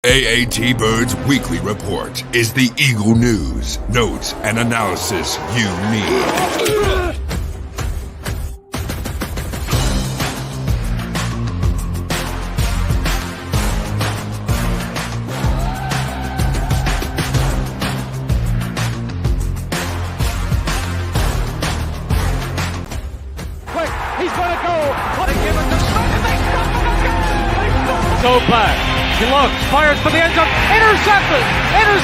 AAT Birds Weekly Report is the Eagle news, notes, and analysis you need. Quick, he's going to go. What a give it to Smith, and they stop him again. So back. He looks, fires for the end zone, intercepted, the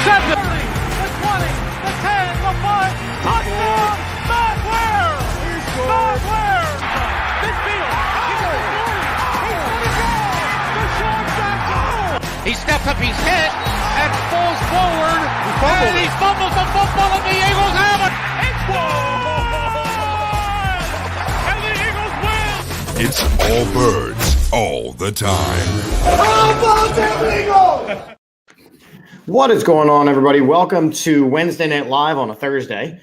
20, the 10, the 5, touchdown, Matt Ware, midfield, he's at the 40, he's going to go, Deshaun Jackson, he steps up his head and falls forward, and he fumbles the football, and the Eagles have it, it's one, and the Eagles win. It's all birds, all the time. What is going on, everybody? Welcome to Wednesday Night Live on a Thursday.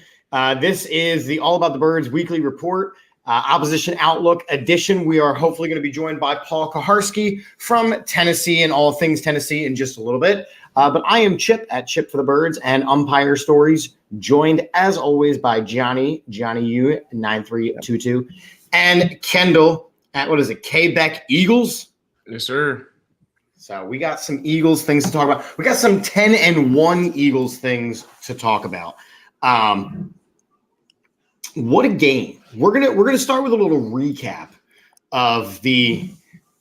This is the All About the Birds weekly report, Opposition Outlook edition. We are hopefully going to be joined by Paul Kuharsky from Tennessee and all things Tennessee in just a little bit. But I am Chip at Chip for the Birds and Umpire Stories, joined as always by Johnny U 9322, and Kendall at K-Beck Eagles. Yes, sir. So we got some Eagles things to talk about. We got some 10-1 Eagles things to talk about. What a game. We're gonna start with a little recap of the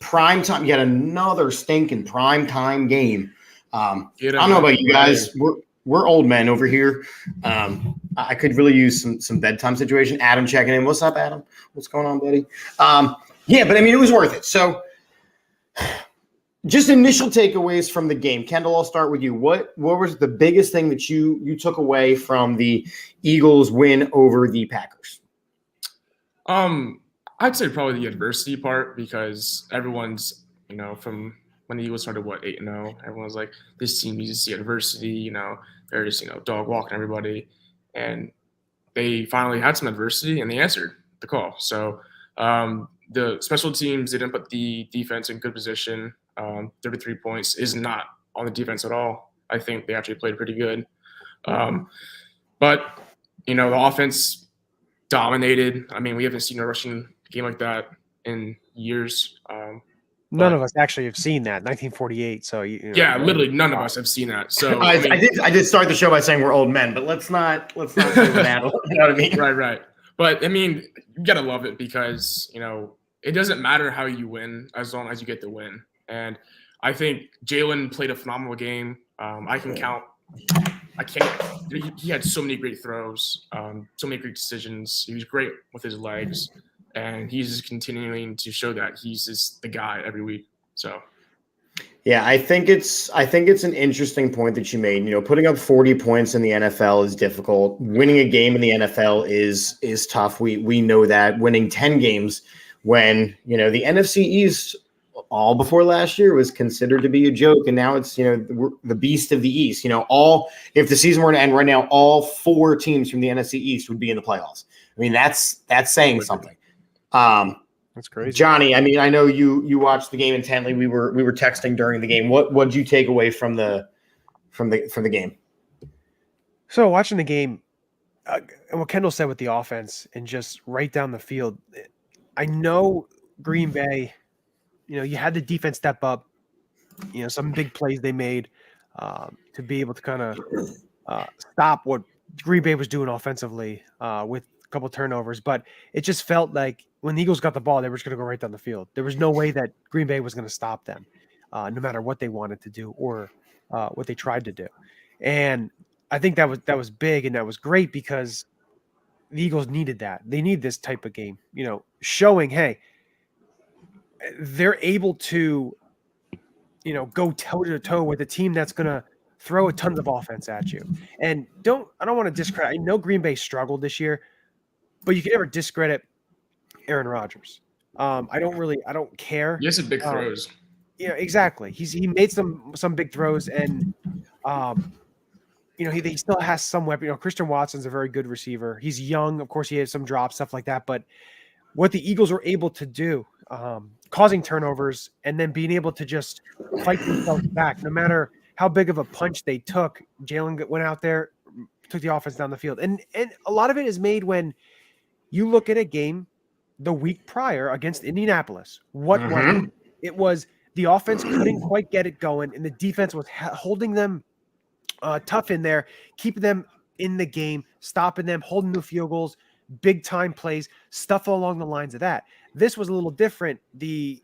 primetime, yet another stinking primetime game. I don't know about you guys. We're old men over here. I could really use some bedtime situation. Adam checking in. What's up, Adam? What's going on, buddy? Yeah, but I mean, it was worth it. So just initial takeaways from the game. Kendall, I'll start with you. What was the biggest thing that you took away from the Eagles win over the Packers? I'd say probably the adversity part, because everyone's, from when the Eagles started, 8-0, everyone was like, this team needs to see adversity, they're just, dog walking everybody. And they finally had some adversity and they answered the call. So the special teams didn't put the defense in good position. 33 points is not on the defense at all. I think they actually played pretty good. But, the offense dominated. I mean, we haven't seen a rushing game like that in years. None of us actually have seen that, 1948. So yeah, literally none of us have seen that. So I did start the show by saying we're old men, but let's not say that. You know what I mean? Right. But I mean, you gotta love it because it doesn't matter how you win as long as you get the win. And I think Jalen played a phenomenal game. He had so many great throws, so many great decisions. He was great with his legs, and he's just continuing to show that he's just the guy every week. So, yeah, I think it's an interesting point that you made. Putting up 40 points in the NFL is difficult. Winning a game in the NFL is tough. We know that. Winning 10 games when the NFC East all before last year was considered to be a joke, and now it's the beast of the East. If the season were to end right now, all 4 teams from the NFC East would be in the playoffs. I mean, that's saying something. That's crazy, Johnny. I mean, I know you watched the game intently. We were texting during the game. What did you take away from the game? So watching the game, and what Kendall said with the offense and just right down the field, I know Green Bay. You had the defense step up, some big plays they made to be able to kind of stop what Green Bay was doing offensively with a couple turnovers. But it just felt like when the Eagles got the ball, they were just going to go right down the field. There was no way that Green Bay was going to stop them, no matter what they wanted to do or what they tried to do. And I think that was big and that was great because the Eagles needed that. They need this type of game, showing, hey, they're able to, go toe to toe with a team that's going to throw a tons of offense at you. And I don't want to discredit. I know Green Bay struggled this year, but you can never discredit Aaron Rodgers. I don't care. He has some big throws. Yeah, exactly. He made some big throws, and he still has some weapon. Christian Watson's a very good receiver. He's young, of course. He has some drops, stuff like that, but what the Eagles were able to do causing turnovers, and then being able to just fight themselves back. No matter how big of a punch they took, Jalen went out there, took the offense down the field. And a lot of it is made when you look at a game the week prior against Indianapolis. What was it? It was the offense couldn't quite get it going, and the defense was holding them tough in there, keeping them in the game, stopping them, holding the field goals, big time plays, stuff along the lines of that. This was a little different. The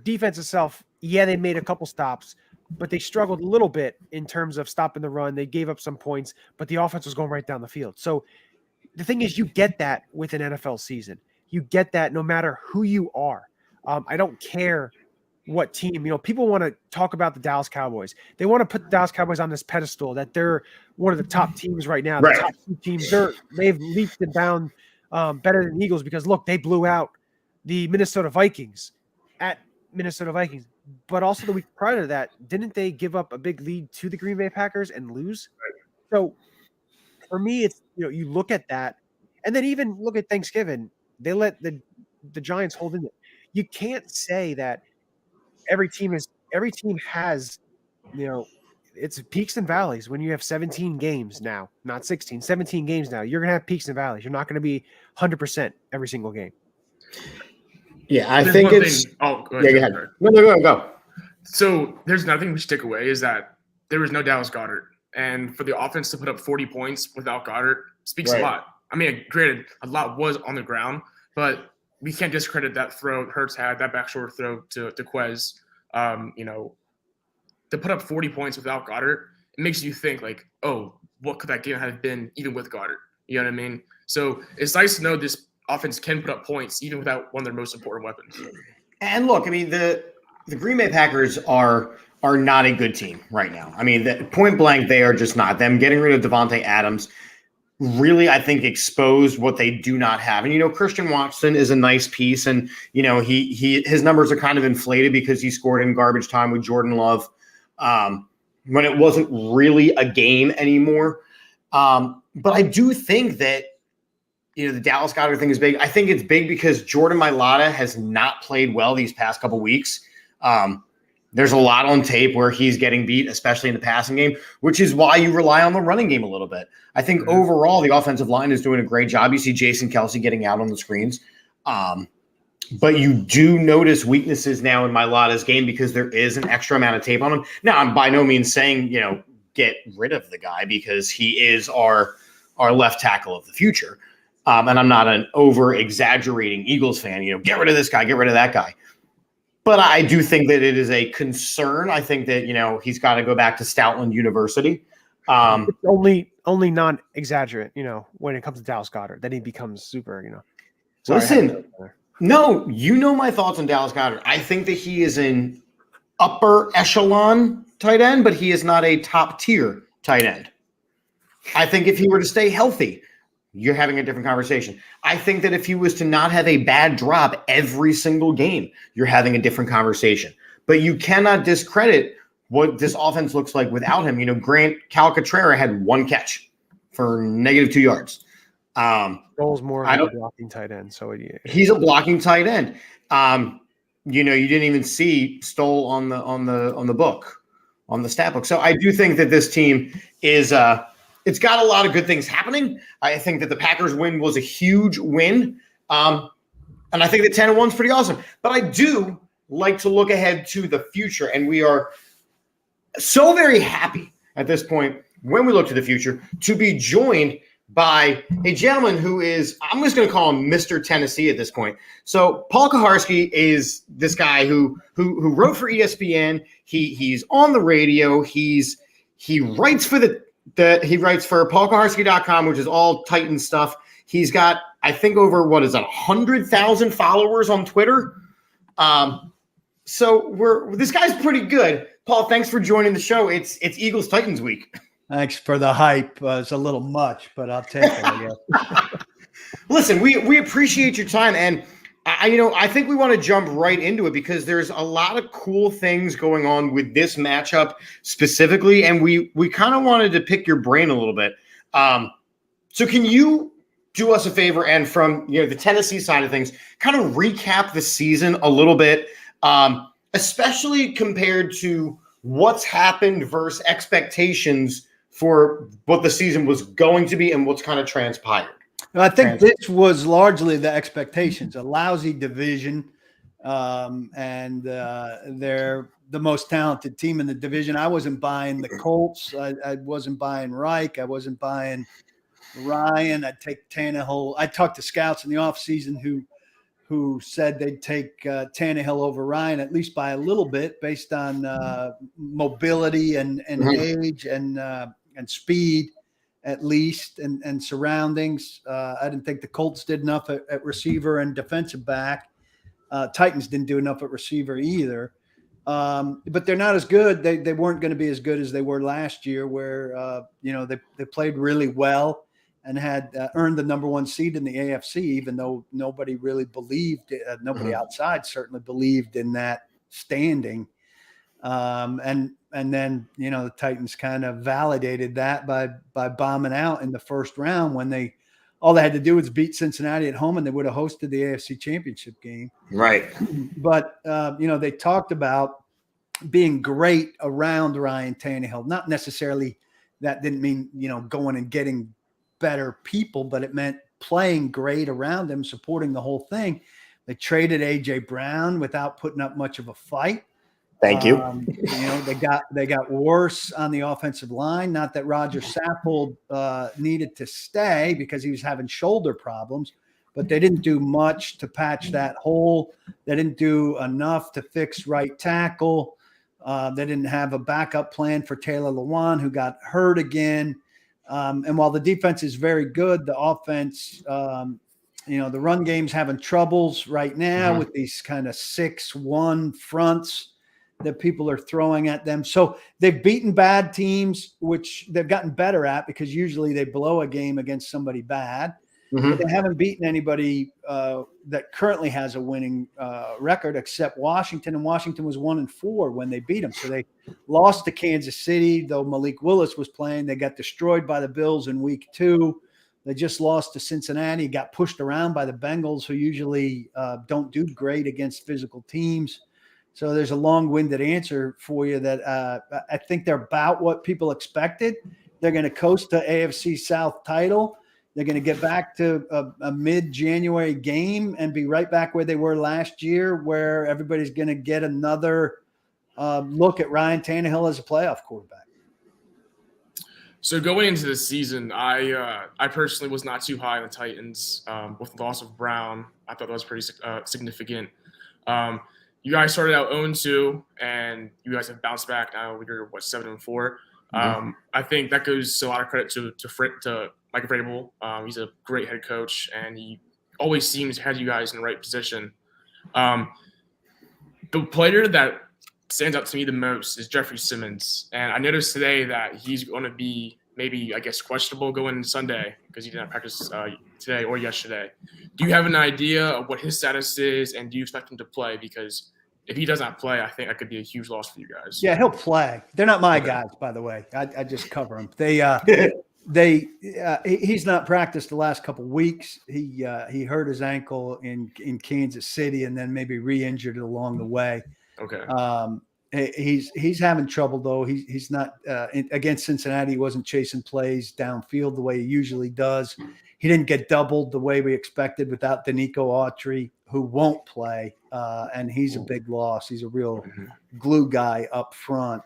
defense itself, they made a couple stops, but they struggled a little bit in terms of stopping the run. They gave up some points, but the offense was going right down the field. So the thing is, you get that with an NFL season. You get that no matter who you are. I don't care what team. People want to talk about the Dallas Cowboys. They want to put the Dallas Cowboys on this pedestal that they're one of the top teams right now. Right. The top two teams. They've leaped and bound better than the Eagles because, look, they blew out the Minnesota Vikings at Minnesota Vikings. But also the week prior to that, didn't they give up a big lead to the Green Bay Packers and lose? Right. So for me, it's, you look at that, and then even look at Thanksgiving. They let the Giants hold in it. You can't say that every team has, it's peaks and valleys. When you have 17 games now, not 16, 17 games now, you're going to have peaks and valleys. You're not going to be 100% every single game. Yeah, I think it's. Go ahead. Yeah, go ahead. No, go. So there's nothing we should take away is that there was no Dallas Goedert. And for the offense to put up 40 points without Goedert speaks a lot. I mean, granted, a lot was on the ground, but we can't discredit that throw Hurts had, that back shoulder throw to Quez. To put up 40 points without Goedert, it makes you think like, oh, what could that game have been even with Goedert? You know what I mean? So it's nice to know this offense can put up points even without one of their most important weapons. And look, I mean, the Green Bay Packers are not a good team right now. I mean, point blank, they are just not. Them getting rid of Devontae Adams really, I think, exposed what they do not have. And, Christian Watson is a nice piece. And, his numbers are kind of inflated because he scored in garbage time with Jordan Love when it wasn't really a game anymore. But I do think that, the Dallas Goedert thing is big. I think it's big because Jordan Mailata has not played well these past couple weeks. There's a lot on tape where he's getting beat, especially in the passing game, which is why you rely on the running game a little bit. I think overall the offensive line is doing a great job. You see Jason Kelsey getting out on the screens. But you do notice weaknesses now in Mailata's game because there is an extra amount of tape on him. Now, I'm by no means saying, get rid of the guy because he is our left tackle of the future. And I'm not an over-exaggerating Eagles fan, get rid of this guy, get rid of that guy. But I do think that it is a concern. I think that, he's got to go back to Stoutland University. It's only non-exaggerate, when it comes to Dallas Goedert. Then he becomes super, Sorry, Listen, no, my thoughts on Dallas Goedert. I think that he is an upper echelon tight end, but he is not a top tier tight end. I think if he were to stay healthy, you're having a different conversation. I think that if he was to not have a bad drop every single game, you're having a different conversation. But you cannot discredit what this offense looks like without him. Grant Calcaterra had one catch for -2 yards. Stoll's more of a blocking tight end. So he's a blocking tight end. You didn't even see Stoll on the book, on the stat book. So I do think that this team is it's got a lot of good things happening. I think that the Packers win was a huge win. And I think that 10-1 is pretty awesome. But I do like to look ahead to the future. And we are so very happy at this point, when we look to the future, to be joined by a gentleman who is, I'm just going to call him Mr. Tennessee at this point. So Paul Kuharsky is this guy who wrote for ESPN. He's on the radio. He writes for he writes for paulkuharsky.com, which is all Titan stuff. He's got, I think, over 100,000 followers on Twitter. So this guy's pretty good. Paul, thanks for joining the show. It's Eagles Titans week. Thanks for the hype. It's a little much, but I'll take it, I guess. Listen, we appreciate your time, and I think we want to jump right into it because there's a lot of cool things going on with this matchup specifically, and we kind of wanted to pick your brain a little bit. So can you do us a favor and from the Tennessee side of things, kind of recap the season a little bit, especially compared to what's happened versus expectations for what the season was going to be and what's kind of transpired. I think this was largely the expectations, a lousy division, and they're the most talented team in the division. I wasn't buying the Colts. I wasn't buying Reich. I wasn't buying Ryan. I'd take Tannehill. I talked to scouts in the offseason who said they'd take Tannehill over Ryan, at least by a little bit, based on mobility and age and speed, at least, and surroundings. I didn't think the Colts did enough at receiver and defensive back. Titans didn't do enough at receiver either. But they're not as good. They weren't going to be as good as they were last year, where they played really well and had earned the number 1 seed in the AFC, even though nobody really believed, nobody outside certainly believed in that standing. And then the Titans kind of validated that by bombing out in the first round when all they had to do was beat Cincinnati at home and they would have hosted the AFC Championship game. Right. But they talked about being great around Ryan Tannehill. Not necessarily that didn't mean going and getting better people, but it meant playing great around him, supporting the whole thing. They traded AJ Brown without putting up much of a fight. Thank you. They got worse on the offensive line. Not that Roger Saffold needed to stay because he was having shoulder problems, but they didn't do much to patch that hole. They didn't do enough to fix right tackle. They didn't have a backup plan for Taylor Lewan, who got hurt again. And while the defense is very good, the offense, the run game's having troubles right now with these kind of 6-1 fronts that people are throwing at them. So they've beaten bad teams, which they've gotten better at because usually they blow a game against somebody bad. But they haven't beaten anybody that currently has a winning record except Washington, and Washington was 1-4 when they beat them. So they lost to Kansas City, though Malik Willis was playing. They got destroyed by the Bills in week 2. They just lost to Cincinnati, got pushed around by the Bengals, who usually don't do great against physical teams. So there's a long-winded answer for you that I think they're about what people expected. They're going to coast to AFC South title. They're going to get back to a mid-January game and be right back where they were last year, where everybody's going to get another look at Ryan Tannehill as a playoff quarterback. So going into the season, I personally was not too high on the Titans. With the loss of Brown, I thought that was pretty significant. You guys started out 0-2, and you guys have bounced back now. We're 7-4. I think that goes a lot of credit to Mike Vrabel. He's a great head coach, and he always seems to have you guys in the right position. The player that stands out to me the most is Jeffrey Simmons, and I noticed today that he's going to be maybe, I guess, questionable going into Sunday because he didn't practice today or yesterday. Do you have an idea of what his status is, and do you expect him to play? Because if he does not play, I think that could be a huge loss for you guys. Yeah, he'll play. They're not my guys, by the way. I just cover them. He's not practiced the last couple of weeks. He hurt his ankle in Kansas City and then maybe re-injured along the way. Okay. He's having trouble though. He's not against Cincinnati. He wasn't chasing plays downfield the way he usually does. He didn't get doubled the way we expected without Danico Autry, who won't play, and he's a big loss. He's a real glue guy up front.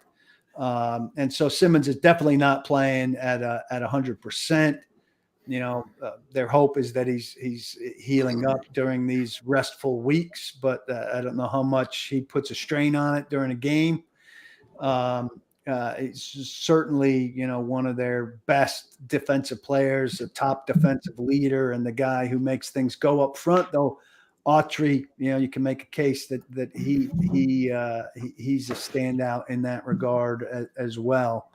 And so Simmons is definitely not playing at 100%. Their hope is that he's healing up during these restful weeks, but I don't know how much he puts a strain on it during a game. It's certainly, one of their best defensive players, a top defensive leader, and the guy who makes things go up front, though. Autry, you can make a case that he's a standout in that regard as well.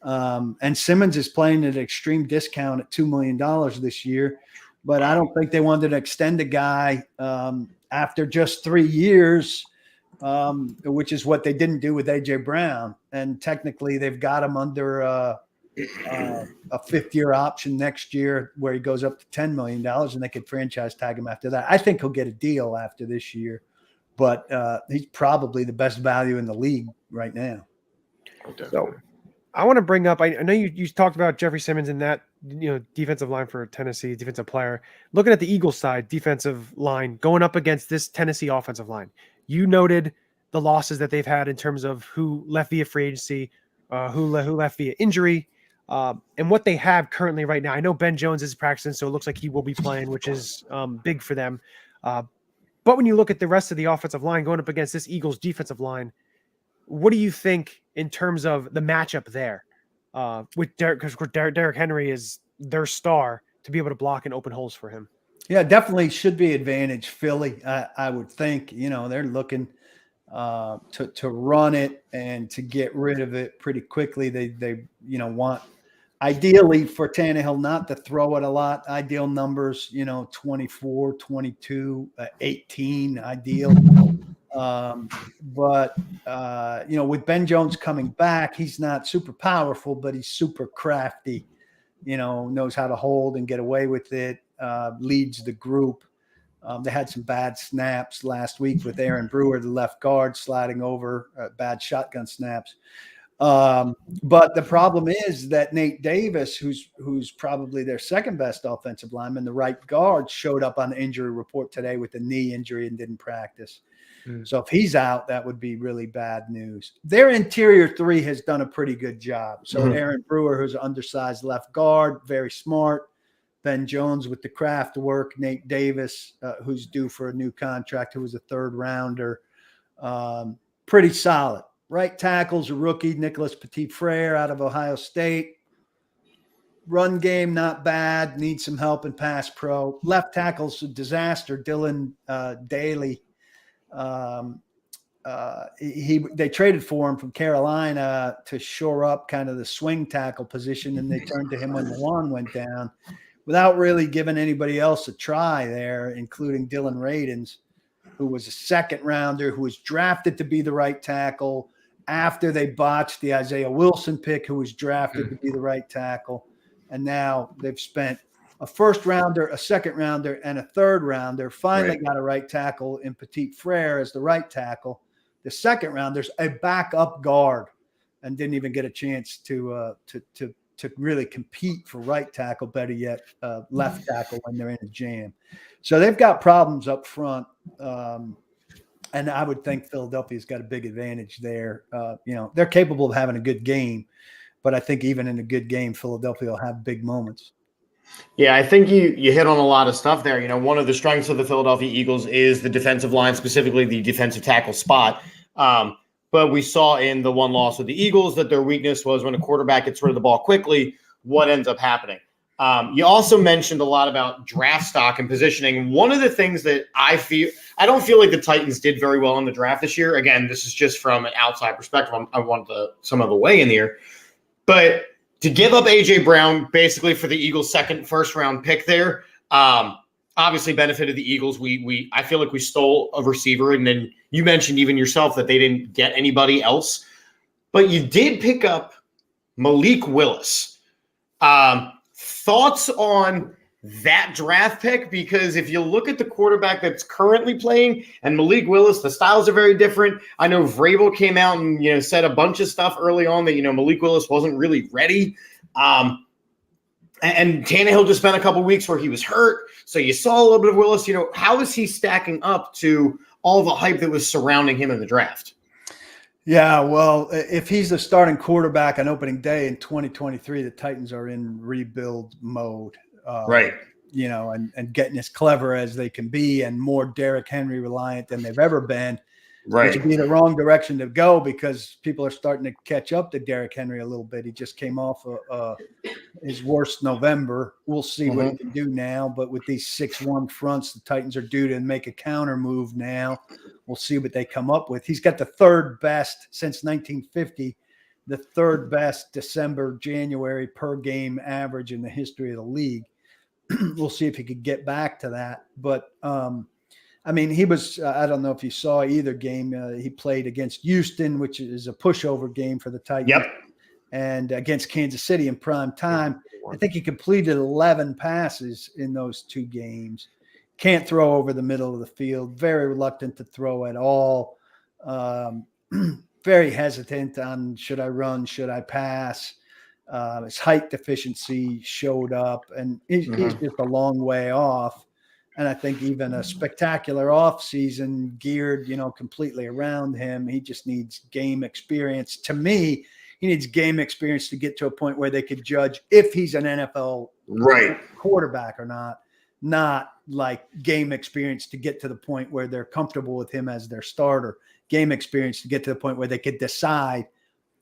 And Simmons is playing at an extreme discount at $2 million this year, but I don't think they wanted to extend a guy after just 3 years, which is what they didn't do with AJ Brown. And technically, they've got him under a fifth-year option next year where he goes up to $10 million, and they could franchise tag him after that. I think he'll get a deal after this year, but he's probably the best value in the league right now. So I want to bring up, I know you talked about Jeffrey Simmons and that, defensive line for Tennessee, defensive player. Looking at the Eagles side, defensive line going up against this Tennessee offensive line. You noted the losses that they've had in terms of who left via free agency, who left via injury, and what they have currently right now. I know Ben Jones is practicing, so it looks like he will be playing, which is big for them. But when you look at the rest of the offensive line going up against this Eagles defensive line, what do you think in terms of the matchup there with Derek? Because Derrick Henry is their star to be able to block and open holes for him. Yeah, definitely should be advantage Philly. I would think, they're looking to run it and to get rid of it pretty quickly. They want ideally for Tannehill not to throw it a lot. Ideal numbers, 24, 22, 18 ideal. But with Ben Jones coming back, he's not super powerful, but he's super crafty, knows how to hold and get away with it, leads the group. They had some bad snaps last week with Aaron Brewer, the left guard, sliding over, bad shotgun snaps. But the problem is that Nate Davis, who's probably their second best offensive lineman, the right guard, showed up on the injury report today with a knee injury and didn't practice. So if he's out, that would be really bad news. Their interior three has done a pretty good job. So Aaron Brewer, who's an undersized left guard, very smart. Ben Jones with the craft work. Nate Davis, who's due for a new contract, who was a third rounder. Pretty solid. Right tackle's a rookie, Nicholas Petit-Frere out of Ohio State. Run game, not bad. Needs some help in pass pro. Left tackle's a disaster, Dylan Daly. They traded for him from Carolina to shore up kind of the swing tackle position, and they turned to him when Juan went down without really giving anybody else a try there, including Dylan Radins, who was a second rounder, who was drafted to be the right tackle after they botched the Isaiah Wilson pick, who was drafted to be the right tackle. And now they've spent a first rounder, a second rounder, and a third rounder. Finally got a right tackle in Petit-Frere as the right tackle. The second rounder's a backup guard and didn't even get a chance to really compete for right tackle, better yet, left tackle when they're in a jam. So they've got problems up front. And I would think Philadelphia's got a big advantage there. They're capable of having a good game, but I think even in a good game, Philadelphia will have big moments. Yeah, I think you hit on a lot of stuff there. One of the strengths of the Philadelphia Eagles is the defensive line, specifically the defensive tackle spot. But we saw in the one loss with the Eagles that their weakness was when a quarterback gets rid of the ball quickly, what ends up happening. You also mentioned a lot about draft stock and positioning. One of the things that I don't feel like the Titans did very well in the draft this year. Again, this is just from an outside perspective. I want some of the way in here. But to give up A.J. Brown basically for the Eagles' first round pick there, obviously benefited the Eagles. I feel like we stole a receiver, and then you mentioned even yourself that they didn't get anybody else. But you did pick up Malik Willis. Thoughts on that draft pick? Because if you look at the quarterback that's currently playing and Malik Willis, the styles are very different. I know Vrabel came out and said a bunch of stuff early on that Malik Willis wasn't really ready. And Tannehill just spent a couple weeks where he was hurt, so you saw a little bit of Willis. How is he stacking up to all the hype that was surrounding him in the draft? Yeah, well, if he's the starting quarterback on opening day in 2023, the Titans are in rebuild mode. Right. And getting as clever as they can be and more Derrick Henry reliant than they've ever been. Right. Which would be the wrong direction to go because people are starting to catch up to Derrick Henry a little bit. He just came off his worst November. We'll see what he can do now. But with these 6-1 fronts, the Titans are due to make a counter move now. We'll see what they come up with. He's got the third best since 1950, the third best December-January per game average in the history of the league. We'll see if he could get back to that. But, he was I don't know if you saw either game. He played against Houston, which is a pushover game for the Titans. Yep. and against Kansas City in prime time. I think he completed 11 passes in those 2 games. Can't throw over the middle of the field. Very reluctant to throw at all. Very hesitant on should I run, should I pass. His height deficiency showed up, and he's just a long way off. And I think even a spectacular offseason geared, completely around him. He just needs game experience. To me, he needs game experience to get to a point where they could judge if he's an NFL quarterback or not like game experience to get to the point where they're comfortable with him as their starter. Game experience to get to the point where they could decide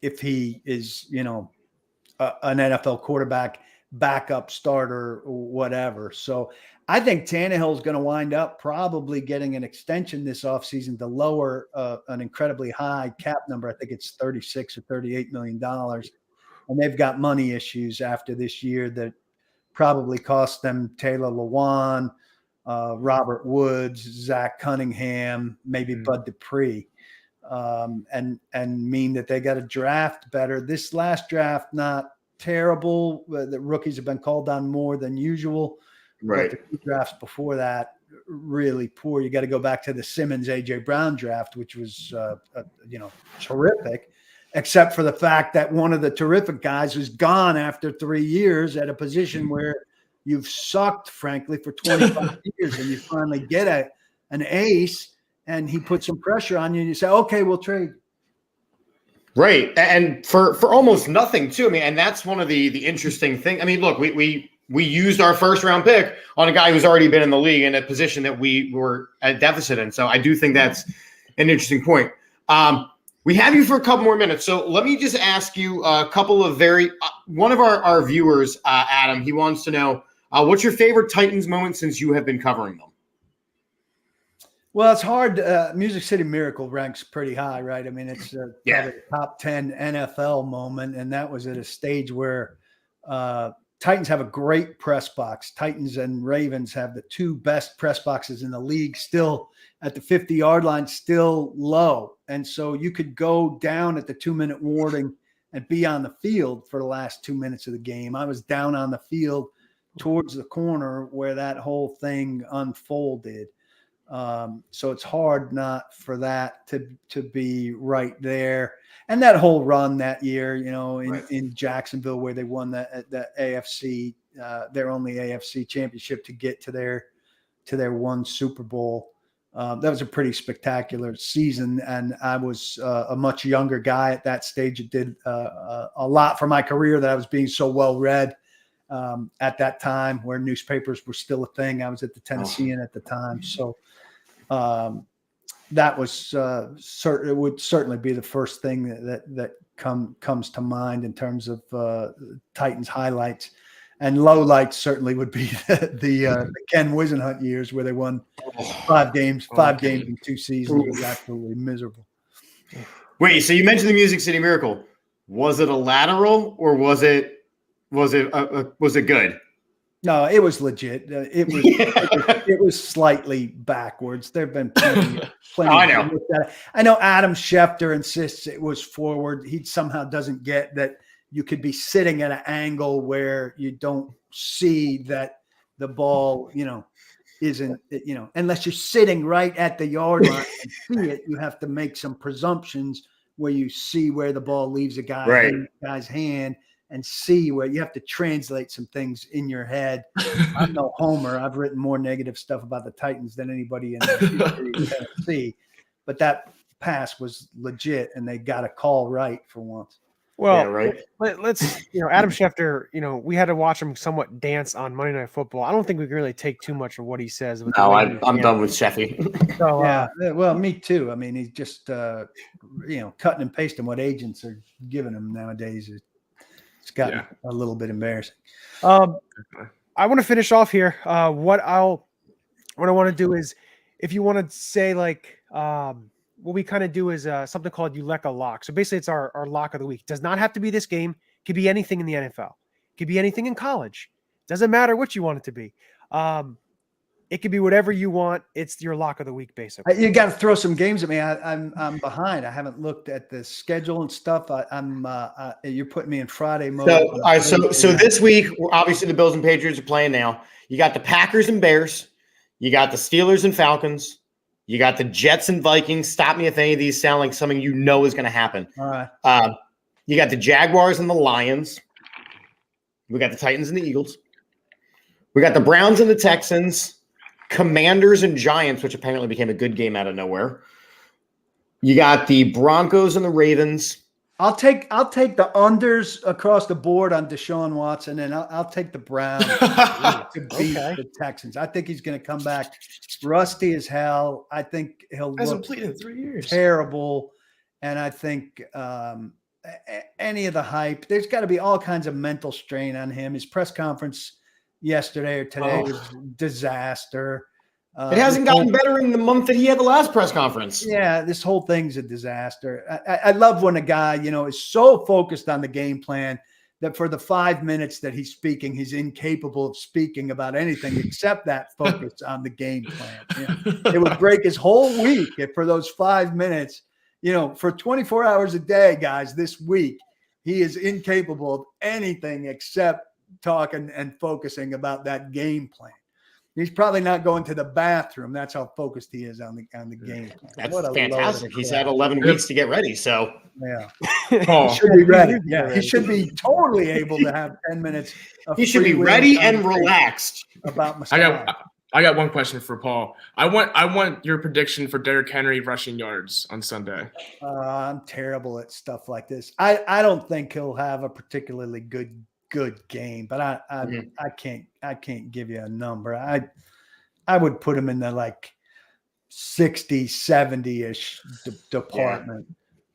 if he is, an NFL quarterback, backup starter, whatever. So I think Tannehill is going to wind up probably getting an extension this offseason to lower an incredibly high cap number. I think it's $36 or $38 million. And they've got money issues after this year that probably cost them Taylor Lewan, Robert Woods, Zach Cunningham, maybe Bud Dupree, and mean that they got to draft better. This last draft, not terrible. The rookies have been called on more than usual. Right. But the 2 drafts before that, really poor. You got to go back to the Simmons, A.J. Brown draft, which was, terrific, except for the fact that one of the terrific guys was gone after 3 years at a position where you've sucked, frankly, for 25 years, and you finally get an ace, and he puts some pressure on you, and you say, okay, we'll trade. Right. And for almost nothing, too. I mean, and that's one of the interesting things. I mean, look, we used our first-round pick on a guy who's already been in the league in a position that we were at deficit in. So I do think that's an interesting point. We have you for a couple more minutes. So let me just ask you a couple of one of our viewers, Adam, he wants to know, what's your favorite Titans moment since you have been covering them? Well, it's hard. Music City Miracle ranks pretty high, right? I mean, it's probably a top 10 NFL moment, and that was at a stage where Titans have a great press box. Titans and Ravens have the 2 best press boxes in the league, still at the 50-yard line, still low. And so you could go down at the 2-minute warning and be on the field for the last 2 minutes of the game. I was down on the field towards the corner where that whole thing unfolded. So it's hard not for that to be right there. And that whole run that year, in Jacksonville, where they won the AFC, their only AFC championship to get to their one Super Bowl. That was a pretty spectacular season. And I was a much younger guy at that stage. It did a lot for my career that I was being so well read at that time, where newspapers were still a thing. I was at the Tennessean at the time. So that was it would certainly be the first thing that comes to mind in terms of Titans highlights. And lowlights certainly would be the Ken Wisenhunt years, where they won 5 games in 2 seasons. It was absolutely miserable. Wait, so you mentioned the Music City Miracle. Was it a lateral, or was it good? No, it was legit. It was slightly backwards. There've been plenty. I know. I know Adam Schefter insists it was forward. He somehow doesn't get that you could be sitting at an angle where you don't see that the ball, isn't, unless you're sitting right at the yard line and see it, you have to make some presumptions where you see where the ball leaves a guy's hand. And see where you have to translate some things in your head. I'm no homer. I've written more negative stuff about the Titans than anybody in Tennessee, but that pass was legit, and they got a call right for once. Well, let's Adam Schefter. We had to watch him somewhat dance on Monday Night Football. I don't think we can really take too much of what he says. No, I'm done with Sheffy. So well, me too. I mean, he's just cutting and pasting what agents are giving him nowadays. It's gotten a little bit embarrassing. I want to finish off here. What I want to do is, if you want to say what we kind of do is something called Ulecka Locks. So basically, it's our lock of the week. It does not have to be this game. It could be anything in the NFL. It could be anything in college. Doesn't matter what you want it to be. It could be whatever you want. It's your lock of the week, basically. You got to throw some games at me. I'm behind. I haven't looked at the schedule and stuff. You're putting me in Friday mode. So, all right. So this week, obviously the Bills and Patriots are playing now. You got the Packers and Bears. You got the Steelers and Falcons. You got the Jets and Vikings. Stop me if any of these sound like something you know is going to happen. All right. You got the Jaguars and the Lions. We got the Titans and the Eagles. We got the Browns and the Texans. Commanders and Giants, which apparently became a good game out of nowhere. You got the Broncos and the Ravens. I'll take the unders across the board on Deshaun Watson, and I'll take the Browns to beat the Texans. I think he's going to come back rusty as hell. I think he'll Hasn't look played in 3 years. terrible, and I think any of the hype, there's got to be all kinds of mental strain on him. His press conference yesterday or today was disaster. It hasn't gotten better in the month that he had the last press conference. Yeah, this whole thing's a disaster. I love when a guy, is so focused on the game plan that for the 5 minutes that he's speaking, he's incapable of speaking about anything except that focus on the game plan. It would break his whole week if for those 5 minutes, for 24 hours a day, guys, this week, he is incapable of anything except talking and focusing about that game plan. He's probably not going to the bathroom. That's how focused he is on the game plan. That's fantastic. He's had 11 weeks to get ready. So yeah, he should be ready. Yeah, he should be totally able to have 10 minutes. He should be ready and relaxed. About massage. I got one question for Paul. I want your prediction for Derrick Henry rushing yards on Sunday. I'm terrible at stuff like this. I don't think he'll have a particularly good game, but I can't give you a number. I would put him in the like 60, 70-ish department.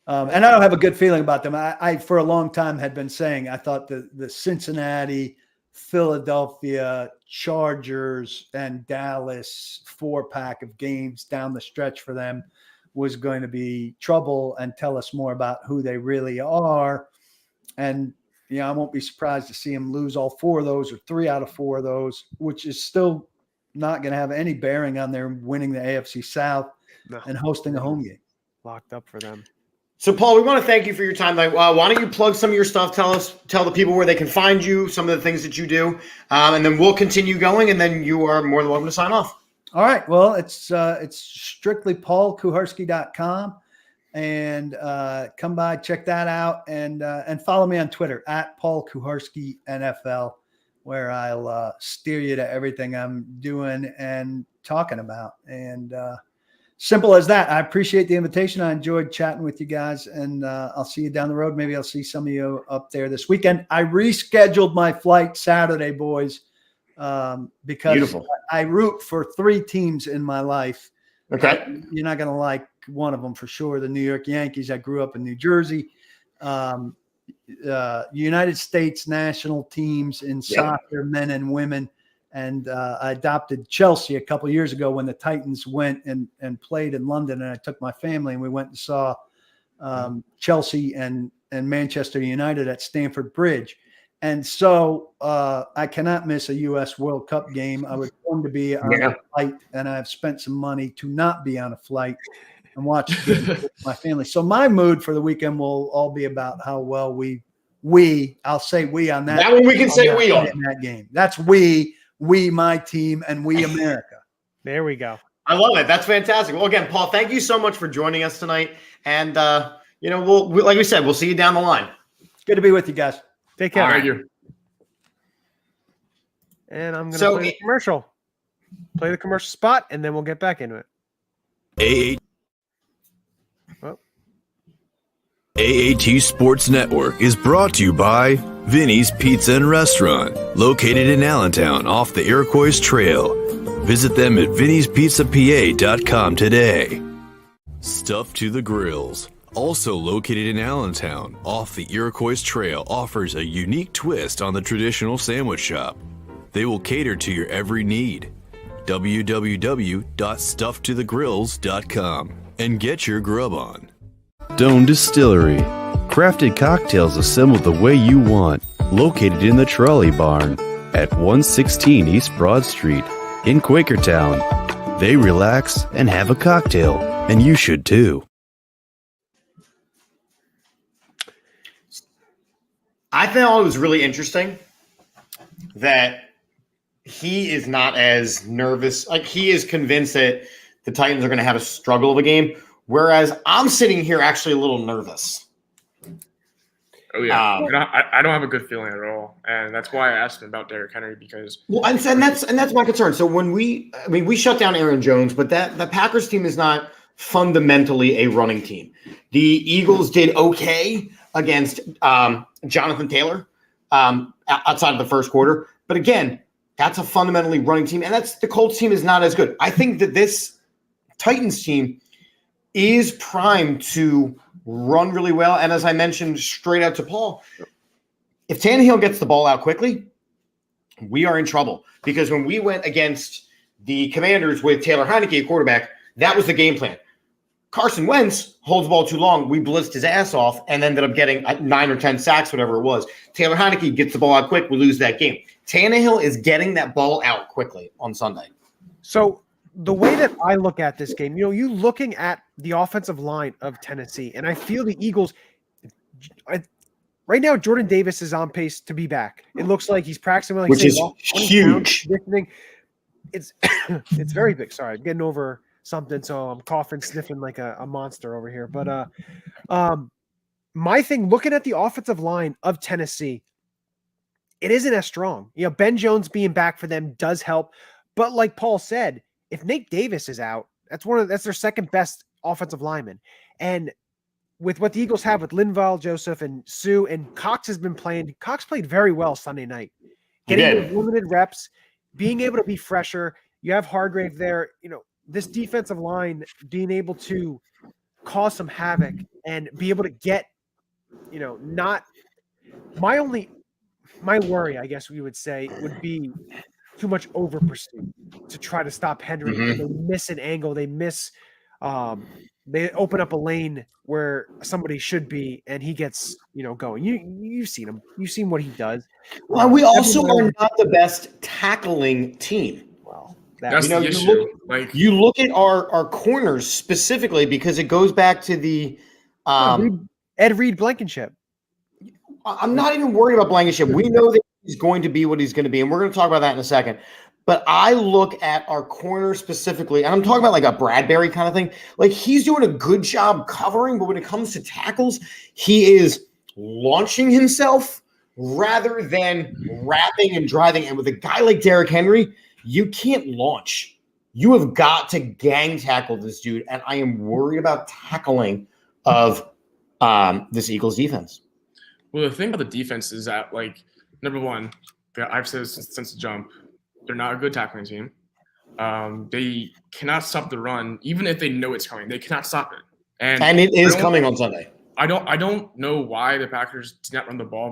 And I don't have a good feeling about them. I for a long time had been saying I thought the Cincinnati, Philadelphia, Chargers, and Dallas 4-pack of games down the stretch for them was going to be trouble and tell us more about who they really are. And I won't be surprised to see him lose all 4 of those or 3 out of 4 of those, which is still not going to have any bearing on their winning the AFC South and hosting a home game. Locked up for them. So, Paul, we want to thank you for your time. Why don't you plug some of your stuff? Tell the people where they can find you, some of the things that you do, and then we'll continue going, and then you are more than welcome to sign off. All right. Well, it's strictly paulkuharsky.com. And come by, check that out, and follow me on Twitter at Paul Kuharsky NFL, where I'll steer you to everything I'm doing and talking about. And simple as that. I appreciate the invitation. I enjoyed chatting with you guys, and I'll see you down the road. Maybe I'll see some of you up there this weekend. I rescheduled my flight Saturday, boys, because Beautiful. I root for 3 teams in my life. Okay. You're not going to like one of them for sure. The New York Yankees. I grew up in New Jersey. United States national teams in soccer, men and women. And I adopted Chelsea a couple of years ago when the Titans went and played in London. And I took my family and we went and saw Chelsea and Manchester United at Stamford Bridge. And so I cannot miss a U.S. World Cup game. I was going to be on a flight, and I've spent some money to not be on a flight and watch with my family. So my mood for the weekend will all be about how well I'll say we on that. That one we can say we on that game. That's we, my team, and we America. There we go. I love it. That's fantastic. Well, again, Paul, thank you so much for joining us tonight. And, we'll like we said, we'll see you down the line. Good to be with you guys. Take care. All right. And I'm going to play the commercial. Play the commercial spot, and then we'll get back into it. AAT Sports Network is brought to you by Vinny's Pizza and Restaurant, located in Allentown off the Iroquois Trail. Visit them at vinnyspizzapa.com today. Stuffed to the Grills, also located in Allentown off the Iroquois Trail, offers a unique twist on the traditional sandwich shop. They will cater to your every need. www.stufftothegrills.com and get your grub on. Doan Distillery, crafted cocktails assembled the way you want, located in the Trolley Barn at 116 East Broad Street. In Quakertown, they relax and have a cocktail, and you should too. I thought it was really interesting that he is not as nervous. Like, he is convinced that the Titans are going to have a struggle of a game, whereas I'm sitting here actually a little nervous. Oh yeah, I don't have a good feeling at all, and that's why I asked him about Derrick Henry because and that's my concern. So when we shut down Aaron Jones, but the Packers team is not fundamentally a running team. The Eagles did okay against Jonathan Taylor outside of the first quarter, but again, that's a fundamentally running team, and the Colts team is not as good. I think that this Titans team is primed to run really well. And as I mentioned straight out to Paul, if Tannehill gets the ball out quickly, we are in trouble. Because when we went against the Commanders with Taylor Heineke at quarterback, that was the game plan. Carson Wentz holds the ball too long. We blitzed his ass off and ended up getting 9 or 10 sacks, whatever it was. Taylor Heineke gets the ball out quick. We lose that game. Tannehill is getting that ball out quickly on Sunday. So the way that I look at this game, you looking at the offensive line of Tennessee, and I feel the Eagles right now. Jordan Davis is on pace to be back. It looks like he's practicing, which is huge. It's it's very big. Sorry, I'm getting over something, so I'm coughing, sniffing like a monster over here. But my thing, looking at the offensive line of Tennessee, it isn't as strong. Ben Jones being back for them does help, but like Paul said, if Nate Davis is out, that's their second best offensive lineman. And with what the Eagles have with Linval, Joseph, and Sue, and Cox has been playing. Cox played very well Sunday night, getting limited reps, being able to be fresher. You have Hargrave there. This defensive line being able to cause some havoc and be able to get, not my worry, I guess we would say, would be too much over pursuit to try to stop Henry. Mm-hmm. They miss an angle. They miss. They open up a lane where somebody should be, and he gets going. You've seen him. You've seen what he does. Well, we also are not the best tackling team. Well, that's the issue. You look at our corners specifically because it goes back to the Ed Reed Blankenship. I'm not even worried about Blankenship. We know that he's going to be what he's going to be, and we're going to talk about that in a second. But I look at our corner specifically, and I'm talking about like a Bradbury kind of thing. Like, he's doing a good job covering, but when it comes to tackles, he is launching himself rather than wrapping and driving. And with a guy like Derrick Henry, you can't launch. You have got to gang tackle this dude, and I am worried about tackling of this Eagles defense. Well, the thing about the defense is that, number one, I've said this since the jump, they're not a good tackling team. They cannot stop the run, even if they know it's coming. They cannot stop it, and it is coming on Sunday. I don't know why the Packers did not run the ball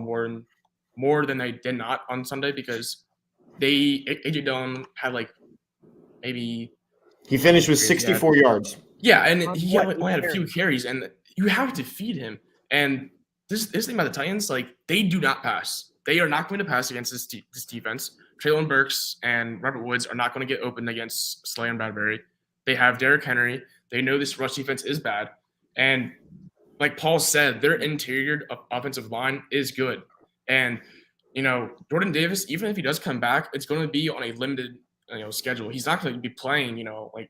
more than they did not on Sunday, because AJ Doan had maybe he finished with 64 yards. Yeah, and he only had a few carries, and you have to feed him. And this thing about the Titans, they do not pass. They are not going to pass against this defense. Traylon Burks and Robert Woods are not going to get open against Slay and Bradbury. They have Derrick Henry. They know this rush defense is bad. And like Paul said, their interior offensive line is good. And, Jordan Davis, even if he does come back, it's going to be on a limited schedule. He's not going to be playing, 30.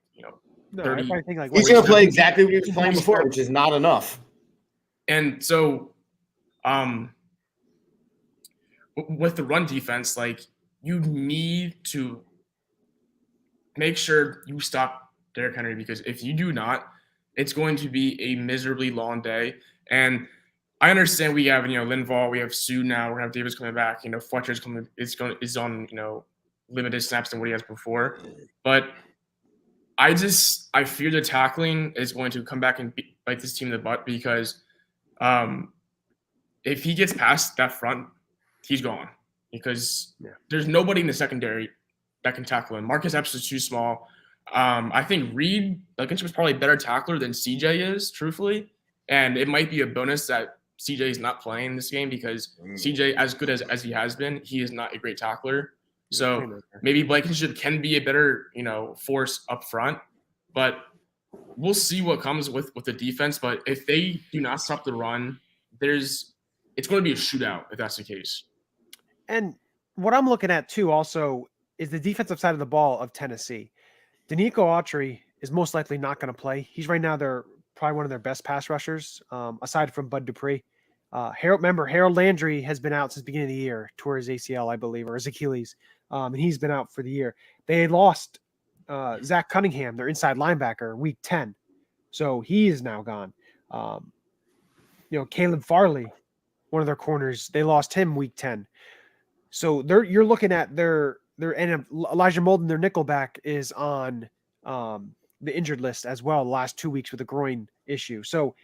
He's going to play exactly what he was playing before, which is not enough. And so with the run defense, you need to make sure you stop Derrick Henry, because if you do not, it's going to be a miserably long day. And I understand we have, Linval, we have Sue now, we're going to have Davis coming back, Fletcher's coming, is on, limited snaps than what he has before. But I fear the tackling is going to come back and bite this team in the butt, because if he gets past that front, he's gone. Because there's nobody in the secondary that can tackle him. Marcus Epps is too small. I think Reed was probably a better tackler than CJ is, truthfully. And it might be a bonus that CJ is not playing this game, because CJ, as good as he has been, he is not a great tackler. So maybe Blankenship can be a better, force up front, but we'll see what comes with the defense. But if they do not stop the run, it's going to be a shootout if that's the case. And what I'm looking at too also is the defensive side of the ball of Tennessee. Danico Autry is most likely not going to play. He's right now probably one of their best pass rushers, aside from Bud Dupree. Harold Landry has been out since the beginning of the year, tore his ACL, I believe, or his Achilles, and he's been out for the year. They lost Zach Cunningham, their inside linebacker, week 10, so he is now gone. Caleb Farley, one of their corners, they lost him week 10. So you're looking at their and Elijah Molden, their nickelback, is on the injured list as well the last 2 weeks with a groin issue. So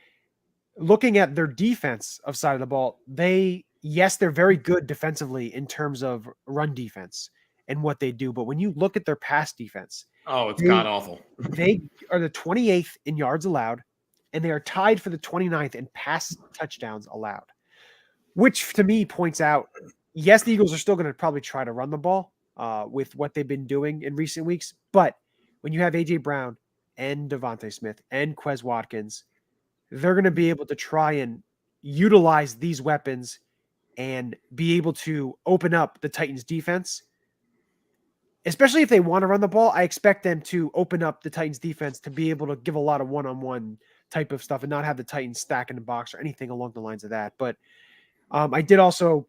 looking at their defense of side of the ball, they're very good defensively in terms of run defense and what they do. But when you look at their pass defense, it's god awful. They are the 28th in yards allowed, and they are tied for the 29th in pass touchdowns allowed, which to me points out, yes, the Eagles are still going to probably try to run the ball with what they've been doing in recent weeks. But when you have A.J. Brown and Devontae Smith and Quez Watkins, they're going to be able to try and utilize these weapons and be able to open up the Titans defense. Especially if they want to run the ball, I expect them to open up the Titans defense to be able to give a lot of one-on-one type of stuff and not have the Titans stack in the box or anything along the lines of that. But I did also